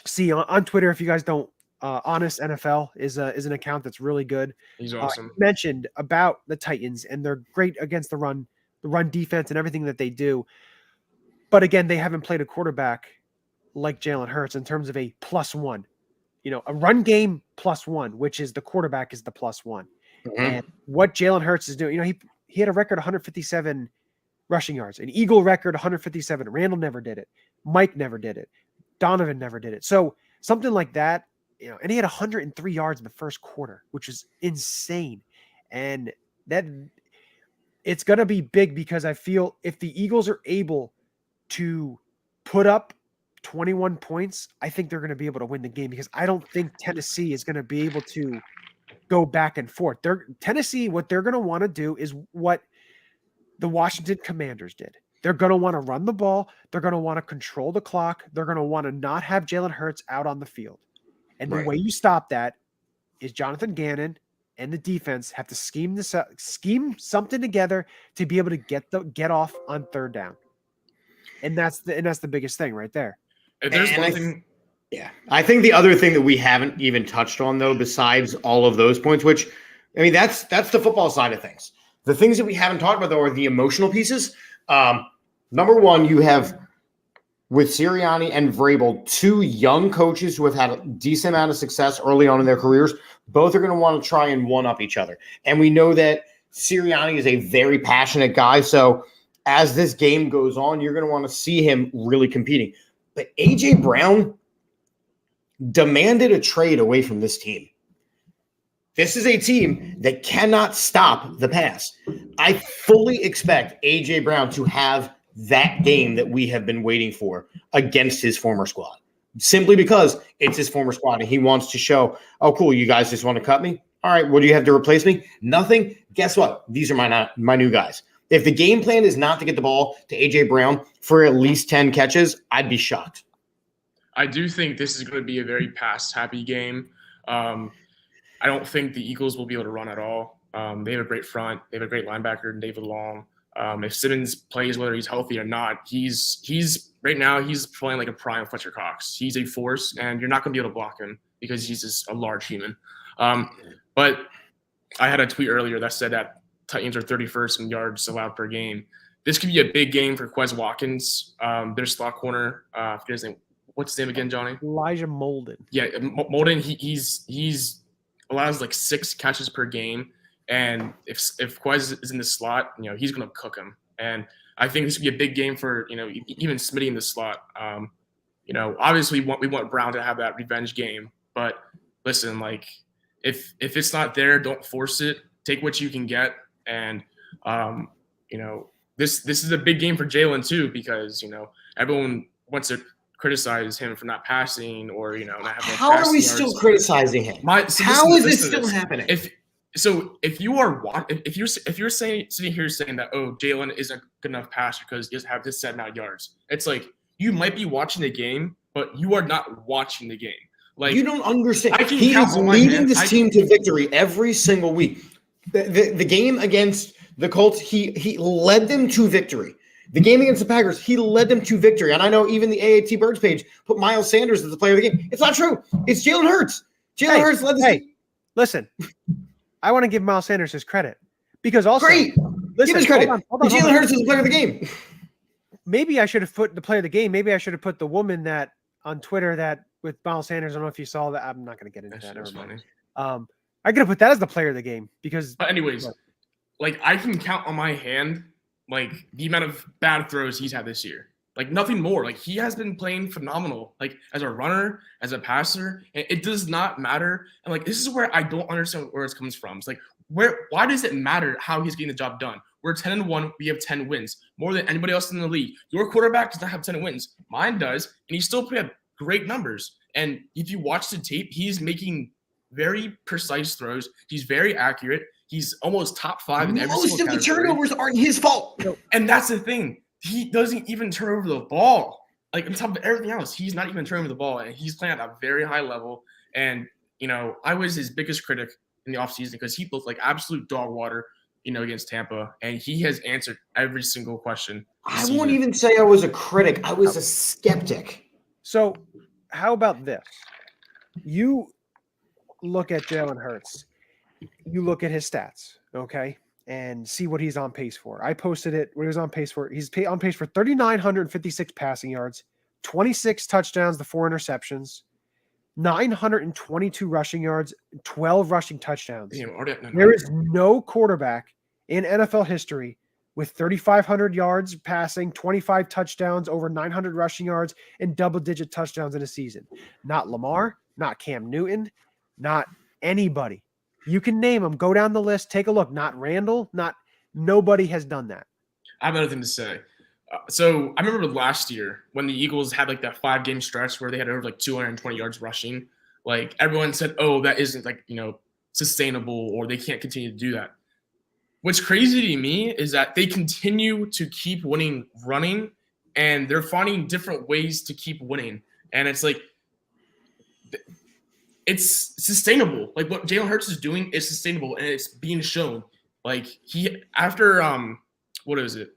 see on Twitter, if you guys don't, Honest NFL is an account that's really good. He's awesome. He mentioned about the Titans, and they're great against the run defense and everything that they do. But again, they haven't played a quarterback like Jalen Hurts in terms of a +1. A run game +1, which is the quarterback is the +1. Mm-hmm. And what Jalen Hurts is doing, he had a record 157 rushing yards, an Eagle record 157. Randall never did it. Mike never did it. Donovan never did it. So something like that, and he had 103 yards in the first quarter, which is insane. And that it's going to be big because I feel if the Eagles are able to put up 21 points, I think they're going to be able to win the game because I don't think Tennessee is going to be able to go back and forth. Tennessee, what they're going to want to do is what the Washington Commanders did. They're going to want to run the ball. They're going to want to control the clock. They're going to want to not have Jalen Hurts out on the field. And the way you stop that is Jonathan Gannon and the defense have to scheme something together to be able to get off on third down. And that's the biggest thing right there. If there's one thing, I think the other thing that we haven't even touched on though, besides all of those points, which that's the football side of things. The things that we haven't talked about though are the emotional pieces. Number one, you have with Sirianni and Vrabel, two young coaches who have had a decent amount of success early on in their careers. Both are going to want to try and one-up each other. And we know that Sirianni is a very passionate guy. So as this game goes on, you're going to want to see him really competing. But A.J. Brown demanded a trade away from this team. This is a team that cannot stop the pass. I fully expect A.J. Brown to have that game that we have been waiting for against his former squad, simply because it's his former squad and he wants to show, oh, cool, you guys just want to cut me? All right, what do you have to replace me? Nothing. Guess what? These are my new guys. If the game plan is not to get the ball to A.J. Brown for at least 10 catches, I'd be shocked. I do think this is going to be a very pass-happy game. I don't think the Eagles will be able to run at all. They have a great front. They have a great linebacker, David Long. If Simmons plays, whether he's healthy or not, he's right now he's playing like a prime Fletcher Cox. He's a force, and you're not going to be able to block him because he's just a large human. But I had a tweet earlier that said that Titans are 31st in yards allowed per game. This could be a big game for Quez Watkins, their slot corner. What's his name again, Johnny? Elijah Molden. Yeah, Molden. He's allows like 6 catches per game. And if Quez is in the slot, he's going to cook him. And I think this would be a big game for, even Smitty in the slot. Obviously we want Brown to have that revenge game. But listen, like if it's not there, don't force it. Take what you can get. And, this is a big game for Jalen too, because, everyone wants to criticize him for not passing or not having. How are we still criticizing him? How is this still happening? If you're sitting here saying that Jalen isn't good enough passer because he doesn't have this set amount of yards, it's like you might be watching the game, but you are not watching the game. Like you don't understand. He is leading this team to victory every single week. The game against the Colts, he led them to victory. The game against the Packers, he led them to victory. And I know even the AAT Birds page put Miles Sanders as the player of the game. It's not true. It's Jalen Hurts. Jalen Hurts led the team. Listen, I want to give Miles Sanders his credit because also great. Listen, give his credit. Hold on. Jalen Hurts is the player of the game. Maybe I should have put the player of the game. Maybe I should have put the woman that on Twitter that with Miles Sanders. I don't know if you saw that. I'm not going to get into that. Funny. I could have put that as the player of the game because. But anyways, like I can count on my hand like the amount of bad throws he's had this year. Like nothing more. Like he has been playing phenomenal. Like as a runner, as a passer, and it does not matter. And like this is where I don't understand where it comes from. It's like why does it matter how he's getting the job done? We're 10-1. We have 10 wins, more than anybody else in the league. Your quarterback does not have 10 wins. Mine does, and he still put up great numbers. And if you watch the tape, he's making very precise throws. He's very accurate. He's almost top 5 in every single category. Most of the turnovers aren't his fault. And that's the thing. He doesn't even turn over the ball. Like on top of everything else, he's not even turning over the ball, and he's playing at a very high level. And I was his biggest critic in the offseason because he looked like absolute dog water, against Tampa, and he has answered every single question. I won't even say I was a critic. I was a skeptic. So, how about this? You look at Jalen Hurts. You look at his stats, okay, and see what he's on pace for. I posted it. What he was on pace for. He's on pace for 3,956 passing yards, 26 touchdowns, the 4 interceptions, 922 rushing yards, 12 rushing touchdowns. There is no quarterback in NFL history with 3,500 yards passing, 25 touchdowns, over 900 rushing yards, and double-digit touchdowns in a season. Not Lamar, not Cam Newton, not anybody. You can name them. Go down the list. Take a look. Not Randall. Nobody has done that. I have nothing to say. So I remember last year when the Eagles had like that 5-game stretch where they had over like 220 yards rushing. Like everyone said, that isn't like, sustainable or they can't continue to do that. What's crazy to me is that they continue to keep winning running and they're finding different ways to keep winning. And it's like, it's sustainable. Like what Jalen Hurts is doing is sustainable and it's being shown. Like after what is it?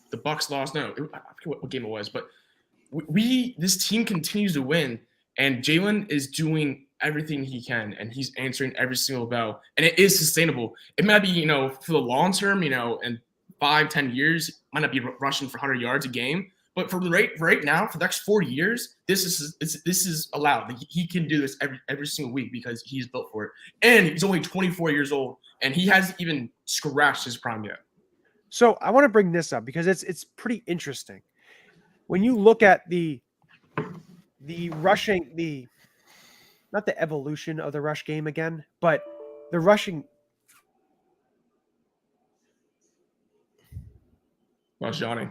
The Bucks lost. No, I forget what game it was, but this team continues to win, and Jalen is doing everything he can, and he's answering every single bell, and it is sustainable. It might be, for the long term, in 5-10 years, might not be rushing for 100 yards a game, but for right now, for the next 4 years, this is allowed. Like, he can do this every single week because he's built for it, and he's only 24 years old, and he hasn't even scratched his prime yet. So I want to bring this up because it's pretty interesting. When you look at the rushing, not the evolution of the rush game again, but the rushing. Well, Johnny.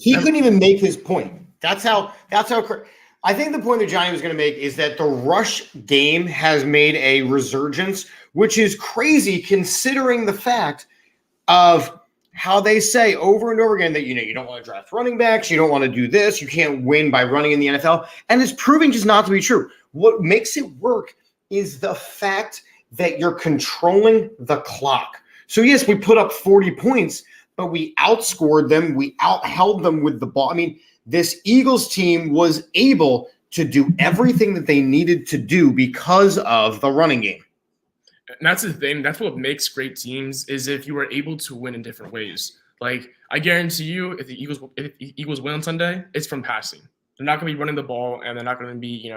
He couldn't even make his point. That's how I think the point that Johnny was going to make is that the rush game has made a resurgence, which is crazy considering the fact of how they say over and over again that, you don't want to draft running backs. You don't want to do this. You can't win by running in the NFL. And it's proving just not to be true. What makes it work is the fact that you're controlling the clock. So yes, we put up 40 points, but we outscored them. We outheld them with the ball. I mean, this Eagles team was able to do everything that they needed to do because of the running game. And that's the thing. That's what makes great teams is if you are able to win in different ways. Like, I guarantee you, if the Eagles win on Sunday, it's from passing. They're not going to be running the ball, and they're not going to be,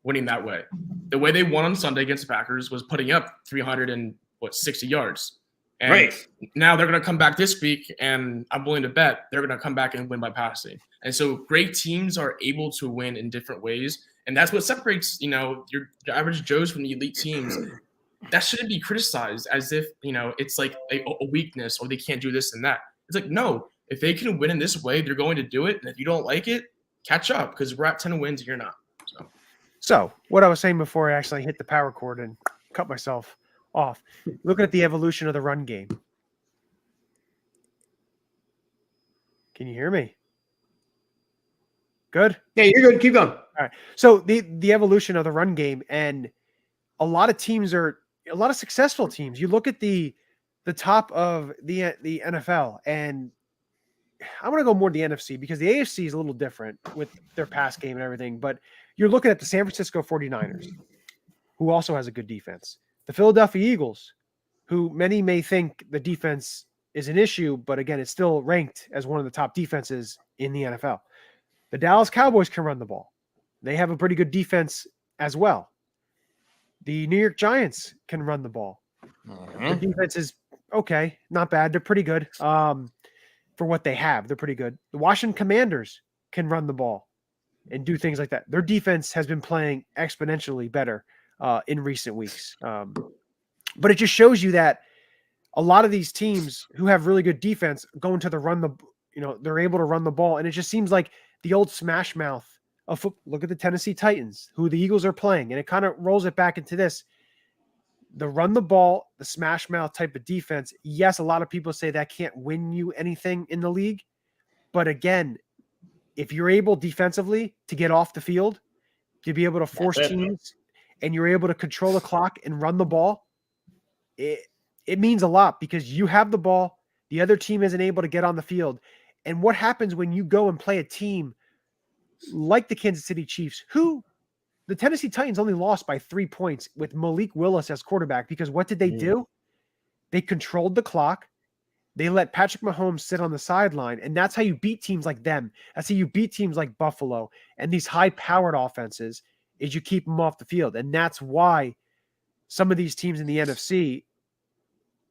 winning that way. The way they won on Sunday against the Packers was putting up 360 yards. And right now they're going to come back this week, and I'm willing to bet they're going to come back and win by passing. And so great teams are able to win in different ways, and that's what separates, your average Joes from the elite teams. That shouldn't be criticized as if, it's like a weakness or they can't do this and that. It's like, no, if they can win in this way, they're going to do it. And if you don't like it, catch up because we're at 10 wins and you're not. So what I was saying before I actually hit the power cord and cut myself off, looking at the evolution of the run game. Can you hear me? Good? Yeah, you're good. Keep going. All right. So the evolution of the run game, and a lot of successful teams. You look at the top of the NFL, and I want to go more to the NFC because the AFC is a little different with their pass game and everything. But you're looking at the San Francisco 49ers, who also has a good defense. The Philadelphia Eagles, who many may think the defense is an issue, but again, it's still ranked as one of the top defenses in the NFL. The Dallas Cowboys can run the ball. They have a pretty good defense as well. The New York Giants can run the ball. The defense is okay, not bad. They're pretty good for what they have. They're pretty good. The Washington Commanders can run the ball and do things like that. Their defense has been playing exponentially better in recent weeks. But it just shows you that a lot of these teams who have really good defense go into they're able to run the ball. And it just seems like the old smash mouth of look at the Tennessee Titans, who the Eagles are playing. And it kind of rolls it back into this. The run the ball, the smash mouth type of defense. Yes, a lot of people say that can't win you anything in the league. But again, if you're able defensively to get off the field, to be able to force teams, and you're able to control the clock and run the ball, it means a lot because you have the ball. The other team isn't able to get on the field. And what happens when you go and play a team like the Kansas City Chiefs, who the Tennessee Titans only lost by 3 points with Malik Willis as quarterback, because what did they do? They controlled the clock. They let Patrick Mahomes sit on the sideline, and that's how you beat teams like them. That's how you beat teams like Buffalo and these high-powered offenses is you keep them off the field. And that's why some of these teams in the NFC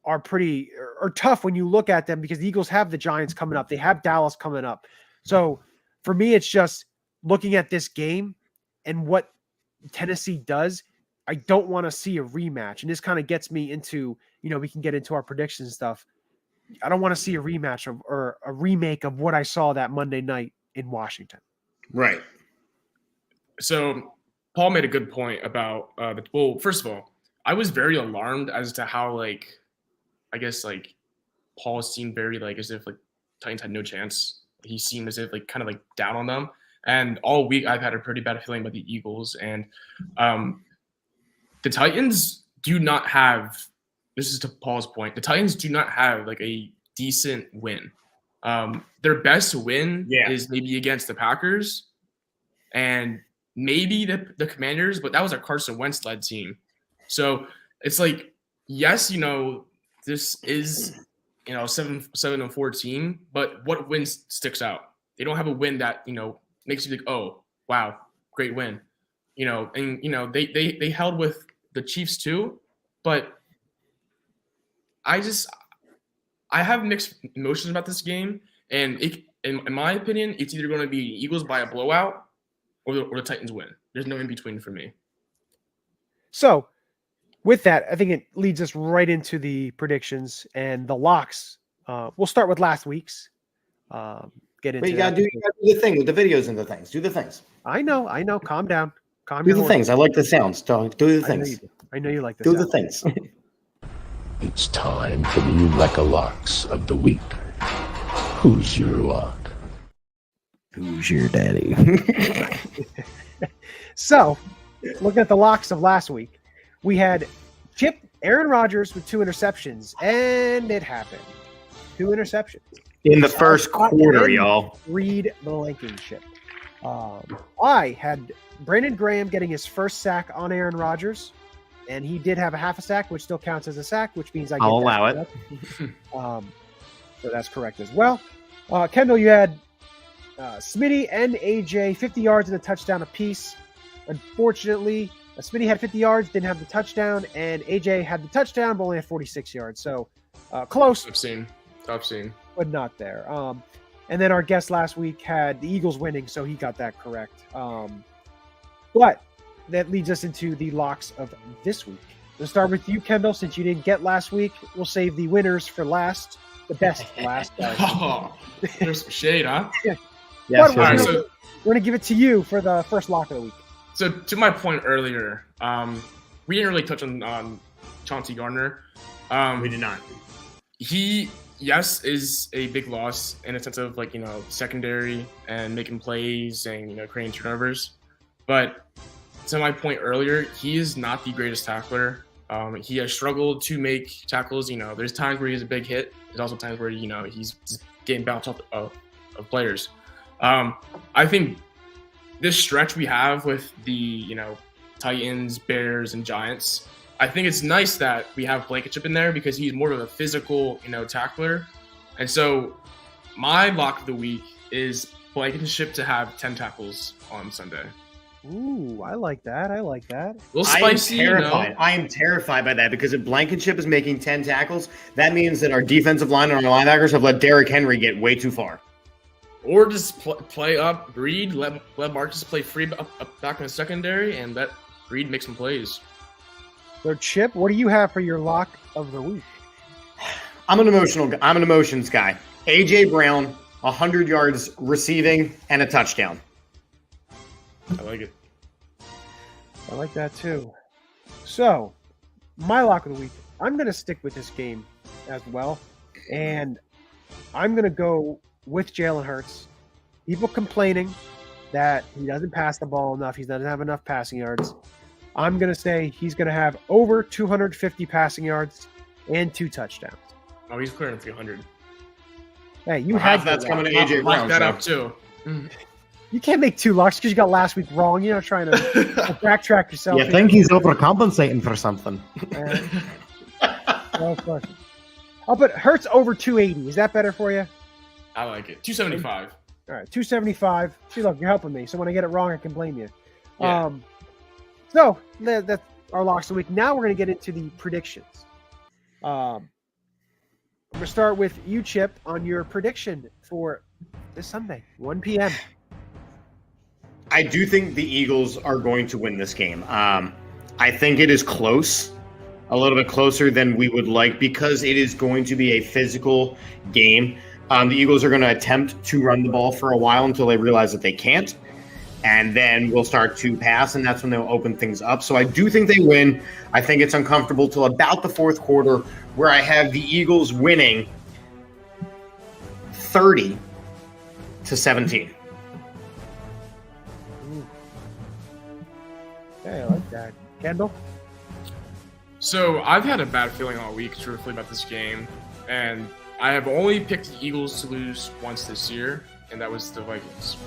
are tough when you look at them, because the Eagles have the Giants coming up. They have Dallas coming up. So for me, it's just looking at this game and what Tennessee does. I don't want to see a rematch. And this kind of gets me into, we can get into our predictions and stuff. I don't want to see a rematch or a remake of what I saw that Monday night in Washington. Right. So Paul made a good point about first of all, I was very alarmed as to how Paul seemed very as if Titans had no chance. He seemed as if kind of down on them. And all week I've had a pretty bad feeling about the Eagles. And the Titans do not have, this is to Paul's point, the Titans do not have a decent win. Their best win is maybe against the Packers and maybe the Commanders, but that was a Carson Wentz led team. So it's yes, this is 7-4 team, but what win sticks out? They don't have a win that makes you think, oh wow, great win. They held with the Chiefs too, but I have mixed emotions about this game, and in my opinion, it's either going to be Eagles by a blowout or the Titans win. There's no in between for me. So with that, I think it leads us right into the predictions and the locks. We'll start with last week's. Get into. But you gotta do the thing with the videos and the things. Do the things. I know. Calm down. Do the things. I like the sounds. Do the things. I know you like the do sounds. the things. It's time for the Ulecka Locks of the week. Who's your lock? Who's your daddy? So, looking at the locks of last week, we had Aaron Rodgers with 2 interceptions, and it happened. 2 interceptions. In the first quarter, y'all. Read Blankenship. I had Brandon Graham getting his first sack on Aaron Rodgers, and he did have a half a sack, which still counts as a sack, which means I'll allow it. So that's correct as well. Kendall, you had Smitty and AJ 50 yards and a touchdown apiece. Unfortunately, Smitty had 50 yards, didn't have the touchdown, and AJ had the touchdown, but only had 46 yards. So close. Tough scene. But not there. And then our guest last week had the Eagles winning, so he got that correct. But that leads us into the locks of this week. We'll start with you, Kendall, since you didn't get last week. We'll save the winners for last, the best last. Oh, there's some shade, huh? Yes, But yes, yes. we're gonna give it to you for the first lock of the week. So to my point earlier, we didn't really touch on Chauncey Gardner. we did not. He, yes, is a big loss in a sense of like, secondary and making plays and, creating turnovers. But to my point earlier, he is not the greatest tackler. He has struggled to make tackles. There's times where he's a big hit. There's also times where, he's just getting bounced off of players. I think this stretch we have with the, Titans, Bears, and Giants, I think it's nice that we have Blankenship in there because he's more of a physical, tackler. And so my lock of the week is Blankenship to have 10 tackles on Sunday. Ooh, I like that. A little spicy, I am terrified by that because if Blankenship is making 10 tackles, that means that our defensive line and our linebackers have let Derrick Henry get way too far. Or just play up Breed, let Marcus play free up back in the secondary, and let Breed make some plays. So, Chip, what do you have for your lock of the week? I'm an emotions guy. A.J. Brown, 100 yards receiving and a touchdown. I like it. I like that too. So, my lock of the week, I'm going to stick with this game as well. And I'm going to go with Jalen Hurts. People complaining that he doesn't pass the ball enough. He doesn't have enough passing yards. I'm going to say he's going to have over 250 passing yards and 2 touchdowns. Oh, he's clearing 300. Hey, you had that's your coming to lock. A.J. Lock Brown. that so. up too. You can't make 2 locks because you got last week wrong. You're not trying to backtrack yourself. You think he's overcompensating for something? Well, fuck. I'll put Hurts over 280. Is that better for you? I like it. 275. All right, 275. See, look, you're helping me. So when I get it wrong, I can blame you. Yeah. So that's our locks of the week. Now we're going to get into the predictions. I'm going to start with you, Chip, on your prediction for this Sunday, 1 p.m. I do think the Eagles are going to win this game. I think it is close, a little bit closer than we would like because it is going to be a physical game. The Eagles are going to attempt to run the ball for a while until they realize that they can't. And then we'll start to pass, and that's when they'll open things up. So I do think they win. I think it's uncomfortable till about the fourth quarter where I have the Eagles winning 30-17. Okay, I like that. Kendall? So I've had a bad feeling all week, truthfully, about this game. And I have only picked the Eagles to lose once this year, and that was the Vikings.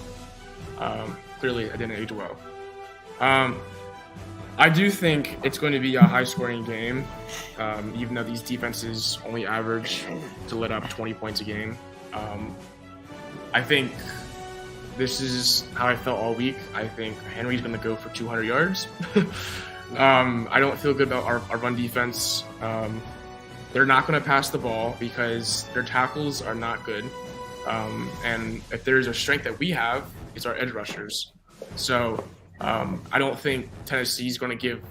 Clearly, I didn't age well. I do think it's going to be a high-scoring game, even though these defenses only average to let up 20 points a game. I think this is how I felt all week. I think Henry's going to go for 200 yards. I don't feel good about our run defense. They're not going to pass the ball because their tackles are not good. And if there's a strength that we have, it's our edge rushers. So I don't think Tennessee's going to give,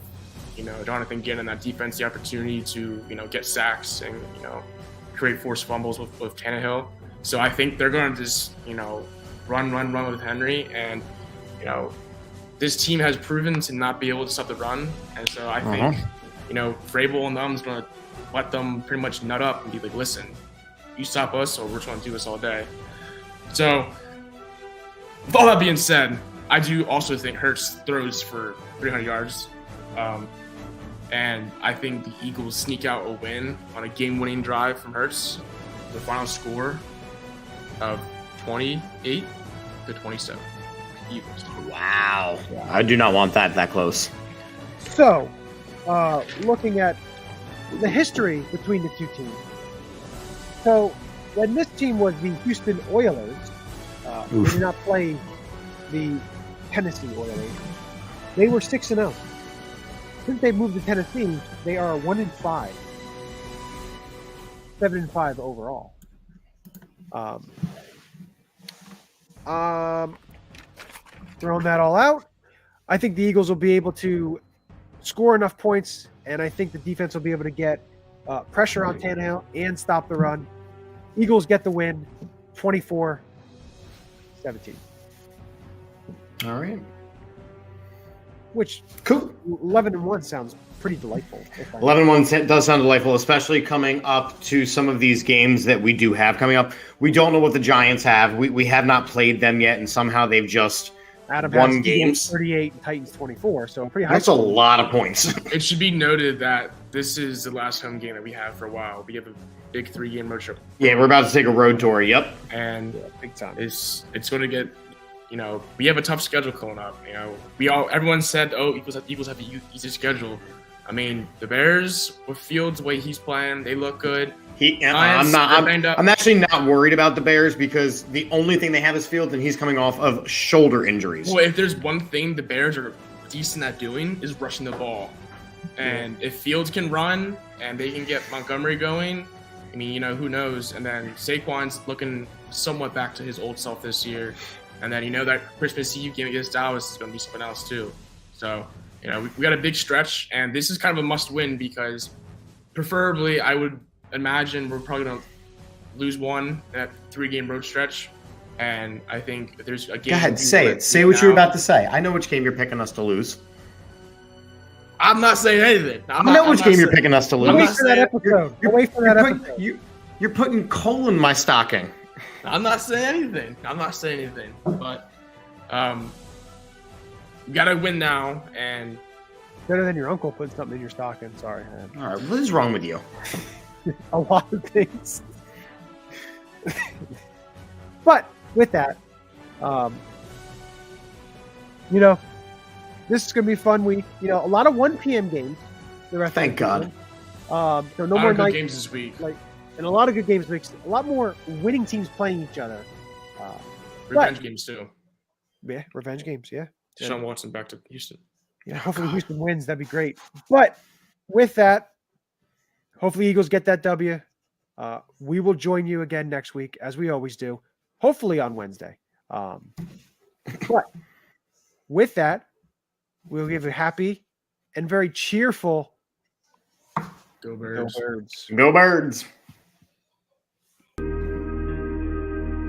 Jonathan Gannon that defense the opportunity to, get sacks and, create forced fumbles with Tannehill. So I think they're going to just, run with Henry. And, this team has proven to not be able to stop the run. And so I think, Vrabel and them's going to let them pretty much nut up and be like, listen, you stop us or we're just going to do this all day. So with all that being said, I do also think Hurts throws for 300 yards. And I think the Eagles sneak out a win on a game-winning drive from Hurts. The final score of 28-27. Eagles. Wow. I do not want that close. So, looking at the history between the two teams. So, when this team was the Houston Oilers, they did not play the Tennessee Oilers. They were 6-0. Since they moved to Tennessee, they are 1-5, 7-5 overall. Throwing that all out, I think the Eagles will be able to score enough points, and I think the defense will be able to get pressure on Tannehill and stop the run. Eagles get the win, 24-17. 17. All right. Which Cool. 11-1 sounds pretty delightful. 11-1 does sound delightful, especially coming up to some of these games that we do have coming up. We don't know what the Giants have. We have not played them yet, and somehow they've just won games. 38 and Titans 24, so pretty high. That's a lot of points. It should be noted that this is the last home game that we have for a while. We have a big 3-game road trip. Yeah, we're about to take a road tour. Yep. And big time. It's going to get, we have a tough schedule coming up. Everyone said, Eagles have an easy schedule. I mean, the Bears with Fields, the way he's playing, they look good. I'm actually not worried about the Bears because the only thing they have is Fields, and he's coming off of shoulder injuries. Well, if there's one thing the Bears are decent at doing is rushing the ball. And if Fields can run and they can get Montgomery going, I mean, who knows? And then Saquon's looking somewhat back to his old self this year. And then that Christmas Eve game against Dallas is going to be something else too. So, we got a big stretch, and this is kind of a must-win because preferably I would imagine we're probably going to lose one in that 3-game road stretch. And I think if there's a game. Go ahead, say it. Say what you're about to say. I know which game you're picking us to lose. I'm not saying anything. I know which game you're picking us to lose. Wait for that episode. Wait for that episode. You're putting coal in my stocking. I'm not saying anything. But you got to win now. And better than your uncle putting something in your stocking. Sorry, man. All right, what is wrong with you? A lot of things. But with that, this is going to be a fun week. A lot of 1 p.m. games. Thank God. So no more night games this week. And a lot of good games mixed. A lot more winning teams playing each other. Revenge games too. Yeah, revenge games. Yeah. Deshaun Watson back to Houston. Yeah, hopefully Houston wins. That'd be great. But with that, hopefully Eagles get that W. We will join you again next week, as we always do. Hopefully on Wednesday. But with that, we'll give a happy and very cheerful Go Birds. Go Birds. Go Birds.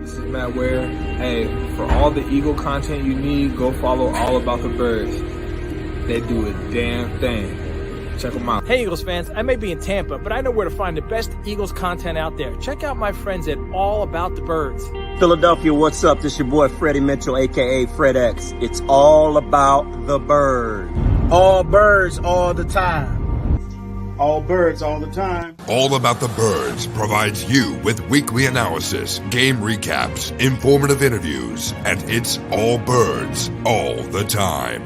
This is Matt Ware. Hey, for all the Eagle content you need, go follow All About the Birds. They do a damn thing. Check them out. Hey, Eagles fans, I may be in Tampa, but I know where to find the best Eagles content out there. Check out my friends at All About the Birds. Philadelphia, what's up? This your boy Freddie Mitchell, a.k.a. Fred X. It's all about the bird. All birds all the time. All birds all the time. All About the Birds provides you with weekly analysis, game recaps, informative interviews, and it's all birds all the time.